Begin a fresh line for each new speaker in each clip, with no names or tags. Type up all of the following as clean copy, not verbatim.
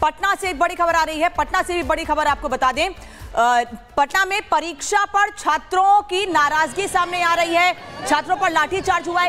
पटना से एक बड़ी खबर आ रही है। पटना से भी बड़ी खबर आपको बता दें। पटना में परीक्षा पर छात्रों की नाराजगी सामने आ रही है। छात्रों पर लाठीचार्ज हुआ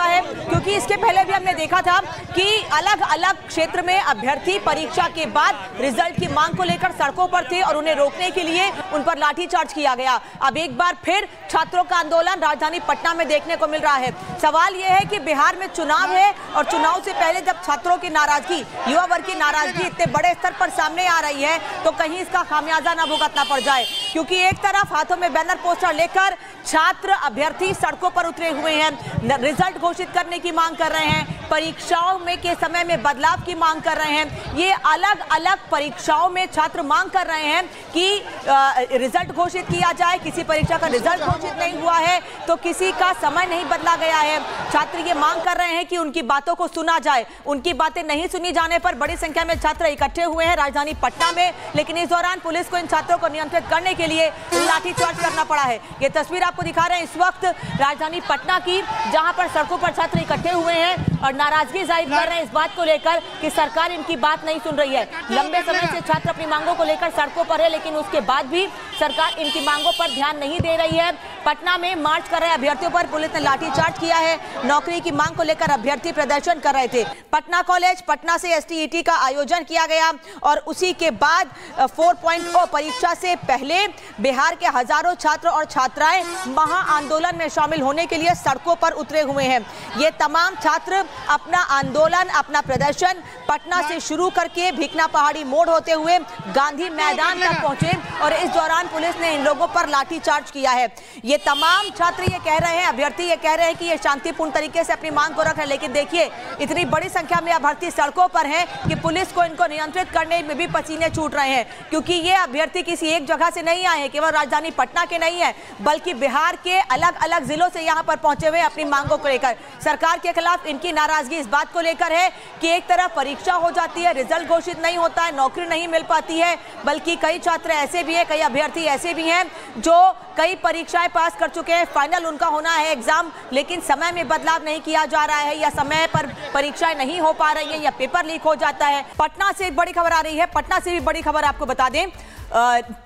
है। क्योंकि इसके पहले भी हमने देखा था कि अलग अलग क्षेत्र में अभ्यर्थी परीक्षा के बाद रिजल्ट की मांग को लेकर सड़कों पर थे और उन्हें रोकने के लिए उन पर लाठीचार्ज किया गया। अब एक बार फिर छात्रों का आंदोलन राजधानी पटना में देखने को मिल रहा है। सवाल यह है कि बिहार में चुनाव है और चुनाव से पहले जब छात्रों की नाराजगी, युवा वर्ग की नाराजगी इतने बड़े स्तर पर सामने आ रही है तो कहीं इसका खामियाजा न भुगतना पड़ जाए। क्योंकि एक तरफ हाथों में बैनर पोस्टर लेकर छात्र अभ्यर्थी सड़कों पर उतरे हुए हैं, रिजल्ट घोषित करने की मांग कर रहे हैं, परीक्षाओं में के समय में बदलाव की मांग कर रहे हैं। ये अलग अलग परीक्षाओं में छात्र मांग कर रहे हैं कि रिजल्ट घोषित किया जाए। किसी परीक्षा का रिजल्ट घोषित नहीं हुआ है तो किसी का समय नहीं बदला गया है। छात्र ये मांग कर रहे हैं कि उनकी बातों को सुना जाए। उनकी बातें नहीं सुनी जाने पर बड़ी संख्या में छात्र इकट्ठे हुए हैं राजधानी पटना में, लेकिन इस दौरान पुलिस को इन छात्रों को नियंत्रित करने के लिए लाठीचार्ज करना पड़ा है। ये तस्वीर आपको दिखा रहे हैं इस वक्त राजधानी पटना की, जहां पर सड़कों पर छात्र इकट्ठे हुए हैं और नाराजगी जाहिर कर रहे हैं इस बात को लेकर कि सरकार इनकी बात नहीं सुन रही है। लंबे समय से छात्र अपनी मांगों को लेकर सड़कों पर है, लेकिन उसके बाद भी सरकार इनकी मांगों पर ध्यान नहीं दे रही है। पटना में मार्च कर रहे अभ्यर्थियों पर पुलिस ने लाठीचार्ज किया है। नौकरी की मांग को लेकर अभ्यर्थी प्रदर्शन कर रहे थे। पटना कॉलेज पटना से STET का आयोजन किया गया और उसी के बाद 4.0 परीक्षा से पहले बिहार के हजारों छात्र और छात्राएं महा आंदोलन में शामिल होने के लिए सड़कों पर उतरे हुए हैं। ये तमाम छात्र अपना आंदोलन, अपना प्रदर्शन पटना से शुरू करके भिकना पहाड़ी मोड़ होते हुए गांधी मैदान तक पहुंचे और इस दौरान पुलिस ने इन लोगों पर लाठीचार्ज किया है। ये तमाम छात्र ये कह रहे हैं, अभ्यर्थी ये कह रहे हैं कि ये शांतिपूर्ण तरीके से अपनी मांग को रख रहे हैं, लेकिन देखिए इतनी बड़ी संख्या में अभ्यर्थी सड़कों पर हैं कि पुलिस को इनको नियंत्रित करने में भी पसीने छूट रहे हैं। क्योंकि ये अभ्यर्थी किसी एक जगह से नहीं आए हैं, केवल राजधानी पटना के नहीं है बल्कि बिहार के अलग अलग जिलों से यहाँ पर पहुंचे हुए अपनी मांगों को लेकर। सरकार के खिलाफ इनकी नाराजगी इस बात को लेकर है कि एक तरफ परीक्षा हो जाती है, रिजल्ट घोषित नहीं होता है, नौकरी नहीं मिल पाती है, बल्कि कई छात्र ऐसे भी हैं, कई अभ्यर्थी ऐसे भी हैं जो कई परीक्षाएं पास कर चुके हैं, फाइनल उनका होना है एग्जाम, लेकिन समय में बदलाव नहीं किया जा रहा है या समय पर परीक्षाएं नहीं हो पा रही है या पेपर लीक हो जाता है। पटना से एक बड़ी खबर आ रही है। पटना से भी बड़ी खबर आपको बता दें।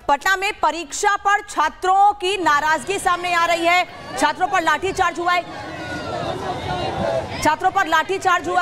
पटना में परीक्षा पर छात्रों की नाराजगी सामने आ रही है। छात्रों पर लाठीचार्ज हुआ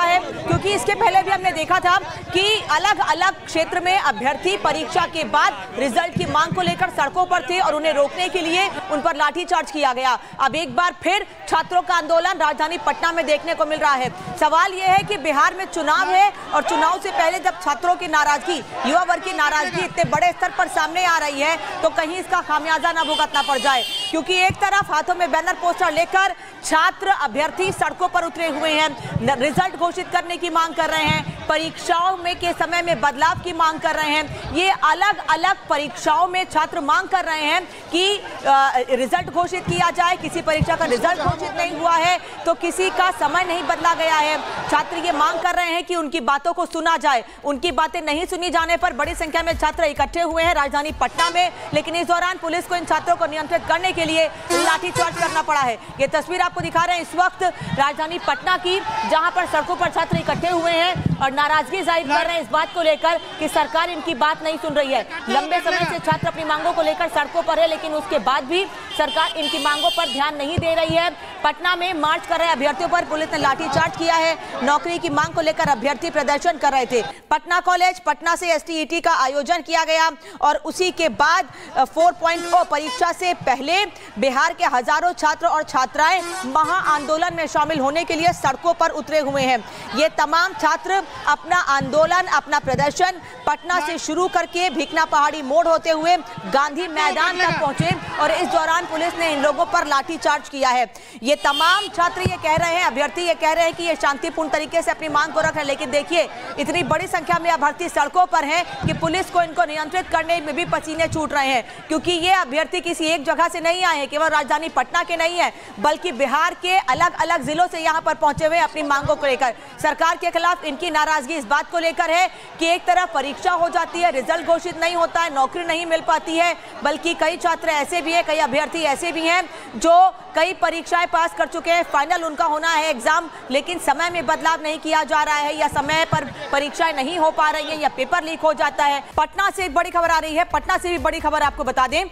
है। क्योंकि इसके पहले भी हमने देखा था कि अलग अलग क्षेत्र में अभ्यर्थी परीक्षा के बाद रिजल्ट की मांग को लेकर सड़कों पर थे और उन्हें रोकने के लिए उन पर लाठीचार्ज किया गया। अब एक बार फिर छात्रों का आंदोलन राजधानी पटना में देखने को मिल रहा है। सवाल यह है कि बिहार में चुनाव है और चुनाव से पहले जब छात्रों की नाराजगी, युवा वर्ग की नाराजगी इतने बड़े स्तर पर सामने आ रही है तो कहीं इसका खामियाजा न भुगतना पड़ जाए। क्योंकि एक तरफ हाथों में बैनर पोस्टर लेकर छात्र अभ्यर्थी सड़कों पर उतरे हुए हैं, रिजल्ट घोषित करने की मांग कर रहे हैं, परीक्षाओं में के समय में बदलाव की मांग कर रहे हैं। ये अलग अलग परीक्षाओं में छात्र मांग कर रहे हैं कि रिजल्ट घोषित किया जाए। किसी परीक्षा का रिजल्ट घोषित नहीं हुआ है तो किसी का समय नहीं बदला गया है। छात्र ये मांग कर रहे हैं कि उनकी बातों को सुना जाए। उनकी बातें नहीं सुनी जाने पर बड़ी संख्या में छात्र इकट्ठे हुए हैं राजधानी पटना में, लेकिन इस दौरान पुलिस को इन छात्रों को नियंत्रित करने के लिए लाठीचार्ज करना पड़ा है। ये तस्वीर आपको दिखा रहे हैं इस वक्त राजधानी पटना की, जहां पर सड़कों पर छात्र इकट्ठे हुए हैं और नाराजगी जाहिर कर रहे हैं इस बात को लेकर कि सरकार इनकी बात नहीं सुन रही है। लंबे समय से छात्र अपनी मांगों को लेकर सड़कों पर है, लेकिन उसके बाद भी सरकार इनकी मांगों पर ध्यान नहीं दे रही है। पटना में मार्च कर रहे अभ्यर्थियों पर पुलिस ने लाठीचार्ज किया है। नौकरी की मांग को लेकर अभ्यर्थी प्रदर्शन कर रहे थे। पटना कॉलेज पटना से STET का आयोजन किया गया और उसी के बाद 4.0 परीक्षा से पहले बिहार के हजारों छात्र और छात्राएं महा आंदोलन में शामिल होने के लिए सड़कों पर उतरे हुए हैं। ये तमाम छात्र अपना आंदोलन, अपना प्रदर्शन पटना से शुरू करके भिकना पहाड़ी मोड़ होते हुए गांधी मैदान तक पहुंचे और इस दौरान पुलिस ने इन लोगों पर लाठीचार्ज किया है। ये तमाम छात्र ये कह रहे हैं, अभ्यर्थी ये कह रहे हैं कि ये शांतिपूर्ण तरीके से अपनी मांग को रख रहे हैं, लेकिन देखिए इतनी बड़ी संख्या में अभ्यर्थी सड़कों पर हैं कि पुलिस को इनको नियंत्रित करने में भी पसीने छूट रहे हैं। क्योंकि ये अभ्यर्थी किसी एक जगह से नहीं आए हैं, केवल राजधानी पटना के नहीं है बल्कि बिहार के अलग अलग जिलों से यहाँ पर पहुंचे हुए अपनी मांगों को लेकर। सरकार के खिलाफ इनकी नाराजगी नाराजगी इस बात को लेकर है कि एक तरफ परीक्षा हो जाती है, रिजल्ट घोषित नहीं होता है, नौकरी नहीं मिल पाती है, बल्कि कई छात्र ऐसे भी हैं, कई अभ्यर्थी ऐसे भी हैं जो कई परीक्षाएं पास कर चुके हैं, फाइनल उनका होना है एग्जाम, लेकिन समय में बदलाव नहीं किया जा रहा है या समय पर परीक्षाएं नहीं हो पा रही हैं या पेपर लीक हो जाता है। पटना से एक बड़ी खबर आ रही है, पटना से भी बड़ी खबर आपको बता दें।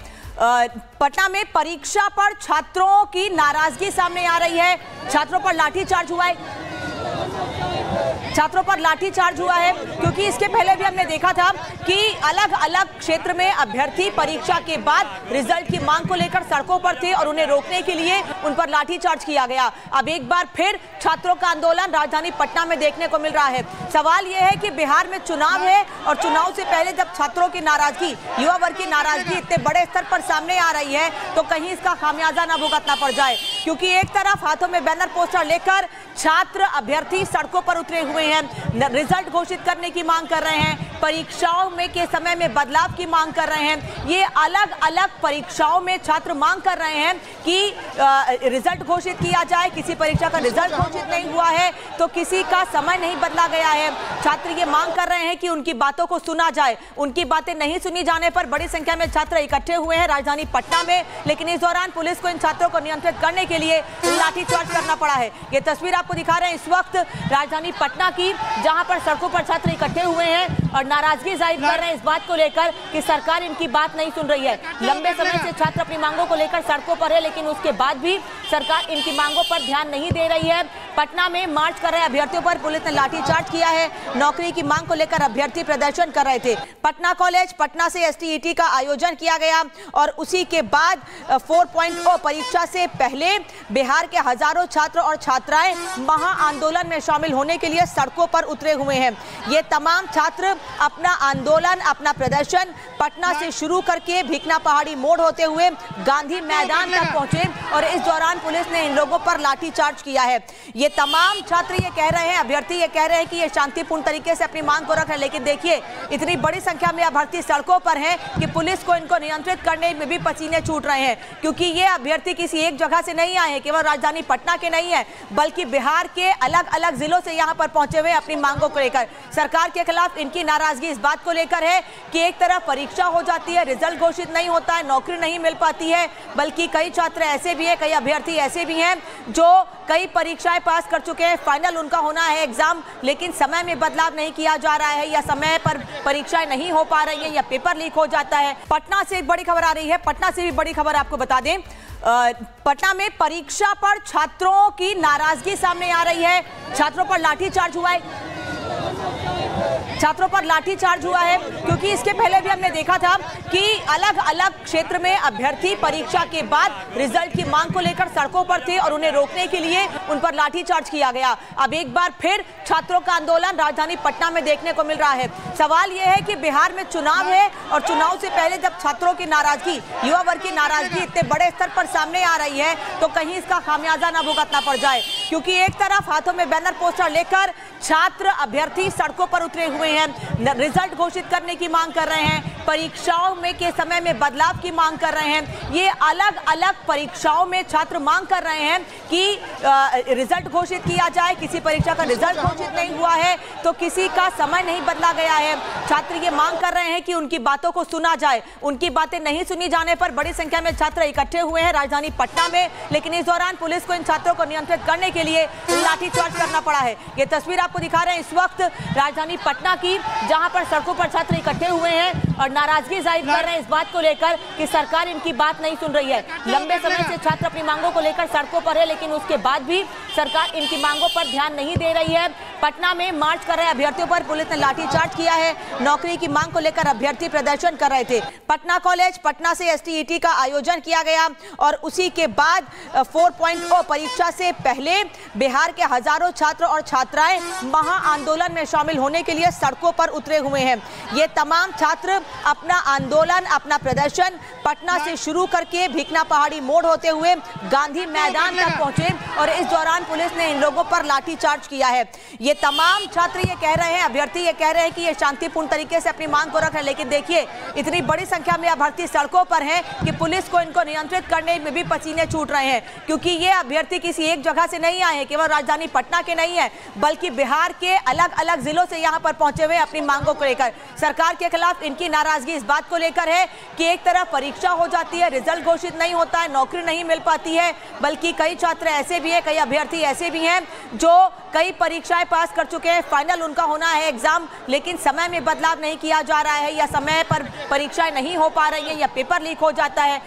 पटना में परीक्षा पर छात्रों की नाराजगी सामने आ रही है। छात्रों पर लाठीचार्ज हुआ है, छात्रों पर लाठीचार्ज हुआ है क्योंकि इसके पहले भी हमने देखा था कि अलग अलग क्षेत्र में अभ्यर्थी परीक्षा के बाद रिजल्ट की मांग को लेकर सड़कों पर थे और उन्हें रोकने के लिए उन पर लाठीचार्ज किया गया। अब एक बार फिर छात्रों का आंदोलन राजधानी पटना में देखने को मिल रहा है। सवाल यह है कि बिहार में चुनाव है और चुनाव से पहले जब छात्रों की नाराजगी, युवा वर्ग की नाराजगी इतने बड़े स्तर पर सामने आ रही है तो कहीं इसका खामियाजा न भुगतना पड़ जाए, क्योंकि एक तरफ हाथों में बैनर पोस्टर लेकर छात्र अभ्यर्थी सड़कों पर उतरे हुए हैं, रिजल्ट घोषित करने की मांग कर रहे हैं, परीक्षाओं में के समय में बदलाव की मांग कर रहे हैं। ये अलग अलग परीक्षाओं में छात्र मांग कर रहे हैं कि रिजल्ट घोषित किया जाए। किसी परीक्षा का रिजल्ट घोषित नहीं हुआ है तो किसी का समय नहीं बदला गया है। छात्र ये मांग कर रहे हैं कि उनकी बातों को सुना जाए। उनकी बातें नहीं सुनी जाने पर बड़ी संख्या में छात्र इकट्ठे हुए हैं राजधानी पटना में, लेकिन इस दौरान पुलिस को इन छात्रों को नियंत्रित करने के लिए लाठीचार्ज करना पड़ा है। ये तस्वीर आपको दिखा रहे हैं इस वक्त राजधानी पटना की, जहां पर सड़कों पर छात्र इकट्ठे हुए हैं और नाराजगी जाहिर कर रहे हैं इस बात को लेकर कि सरकार इनकी बात नहीं सुन रही है। लंबे समय से छात्र अपनी मांगों को लेकर सड़कों पर है, लेकिन उसके बाद भी सरकार इनकी मांगों पर ध्यान नहीं दे रही है। पटना में मार्च कर रहे अभ्यर्थियों पर पुलिस ने लाठीचार्ज किया है। नौकरी की मांग को लेकर अभ्यर्थी प्रदर्शन कर रहे थे। पटना कॉलेज पटना से STET का आयोजन किया गया और उसी के बाद 4.0 परीक्षा से पहले बिहार के हजारों छात्र और छात्राएं महा आंदोलन में शामिल होने के लिए सड़कों पर उतरे हुए हैं। ये तमाम छात्र अपना आंदोलन, अपना प्रदर्शन पटना से शुरू करके भिकना पहाड़ी मोड़ होते हुए गांधी मैदान तक पहुंचे और इस दौरान पुलिस ने इन लोगों पर लाठीचार्ज किया है। ये तमाम छात्र ये कह रहे हैं, अभ्यर्थी ये कह रहे हैं कि ये शांतिपूर्ण तरीके से अपनी मांग को रख रहे हैं, लेकिन देखिए इतनी बड़ी संख्या में अभ्यर्थी सड़कों पर हैं कि पुलिस को इनको नियंत्रित करने में भी पसीने छूट रहे हैं, क्योंकि ये अभ्यर्थी किसी एक जगह से नहीं आए हैं, केवल राजधानी पटना के नहीं है बल्कि बिहार के अलग अलग जिलों से यहाँ पर पहुंचे हुए अपनी मांगों को लेकर। सरकार के खिलाफ इनकी नाराजगी इस बात को लेकर है कि एक तरफ परीक्षा हो जाती है, रिजल्ट घोषित नहीं होता है, नौकरी नहीं मिल पाती है, बल्कि कई छात्र ऐसे भी हैं, कई अभ्यर्थी ऐसे भी हैं जो कई परीक्षाएं पास कर चुके हैं, फाइनल उनका होना है एग्जाम, लेकिन समय में बदलाव नहीं किया जा रहा है या समय पर परीक्षाएं नहीं हो पा रही हैं या पेपर लीक हो जाता है। पटना से एक बड़ी खबर आ रही है, पटना से भी बड़ी खबर आपको बता दें। पटना में परीक्षा पर छात्रों की नाराजगी सामने आ रही है। छात्रों पर लाठीचार्ज हुआ है, छात्रों पर लाठीचार्ज हुआ है क्योंकि इसके पहले भी हमने देखा था कि अलग अलग क्षेत्र में अभ्यर्थी परीक्षा के बाद रिजल्ट की मांग को लेकर सड़कों पर थे और उन्हें रोकने के लिए उन पर लाठीचार्ज किया गया। अब एक बार फिर छात्रों का आंदोलन राजधानी पटना में देखने को मिल रहा है। सवाल यह है कि बिहार में चुनाव है और चुनाव से पहले जब छात्रों की नाराजगी, युवा वर्ग की नाराजगी इतने बड़े स्तर पर सामने आ रही है तो कहीं इसका खामियाजा न भुगतना पड़ जाए, क्योंकि एक तरफ हाथों में बैनर पोस्टर लेकर छात्र अभ्यर्थी सड़कों पर उतरे हुए हैं, रिजल्ट घोषित करने की मांग कर रहे हैं, परीक्षाओं में के समय में बदलाव की मांग कर रहे हैं। ये अलग अलग परीक्षाओं में छात्र मांग कर रहे हैं कि रिजल्ट घोषित किया जाए। किसी परीक्षा का रिजल्ट घोषित नहीं हुआ है तो किसी का समय नहीं बदला गया है। छात्र ये मांग कर रहे हैं कि उनकी बातों को सुना जाए। उनकी बातें नहीं सुनी जाने पर बड़ी संख्या में छात्र इकट्ठे हुए हैं राजधानी पटना में, लेकिन इस दौरान पुलिस को इन छात्रों को नियंत्रित करने के लिए लाठीचार्ज करना पड़ा है। ये तस्वीर आपको दिखा रहे हैं इस वक्त राजधानी पटना की, जहां पर सड़कों पर छात्र इकट्ठे हुए हैं और नाराजगी जाहिर कर रहे हैं इस बात को लेकर कि सरकार इनकी बात नहीं सुन रही है। लंबे समय से छात्र अपनी मांगों को लेकर सड़कों पर है, लेकिन उसके बाद भी सरकार इनकी मांगों पर ध्यान नहीं दे रही है। पटना में मार्च कर रहे अभ्यर्थियों पर पुलिस ने लाठीचार्ज किया है। नौकरी की मांग को लेकर अभ्यर्थी प्रदर्शन कर रहे थे। पटना कॉलेज पटना से STET का आयोजन किया गया और उसी के बाद 4.0 परीक्षा से पहले बिहार के हजारों छात्र और छात्राएं महा आंदोलन में शामिल होने के लिए सड़कों पर उतरे हुए हैं। ये तमाम छात्र अपना आंदोलन, अपना प्रदर्शन पटना से शुरू करके भिकना पहाड़ी मोड़ होते हुए गांधी मैदान तक पहुंचे और इस दौरान पुलिस ने इन लोगों पर लाठीचार्ज किया है। ये तमाम छात्र ये कह रहे हैं, अभ्यर्थी ये कह रहे हैं कि ये शांतिपूर्ण तरीके से अपनी मांग को रख रहे हैं, लेकिन देखिए इतनी बड़ी संख्या में अभ्यर्थी सड़कों पर हैं कि पुलिस को इनको नियंत्रित करने में भी पसीने छूट रहे हैं, क्योंकि ये अभ्यर्थी किसी एक जगह से नहीं आए हैं, केवल राजधानी पटना के नहीं है बल्कि बिहार के अलग अलग अलग जिलों से यहाँ पर पहुंचे हुए अपनी मांगों को लेकर। सरकार के खिलाफ इनकी नाराजगी इस बात को लेकर है कि एक तरफ परीक्षा हो जाती है, रिजल्ट घोषित नहीं होता है, नौकरी नहीं मिल पाती है, बल्कि कई छात्र ऐसे भी हैं, कई अभ्यर्थी ऐसे भी हैं जो कई परीक्षाएं पास कर चुके हैं, फाइनल उनका होना है एग्जाम, लेकिन समय में बदलाव नहीं किया जा रहा है, या समय पर परीक्षाएं नहीं हो पा रही हैं, या पेपर लीक हो जाता है।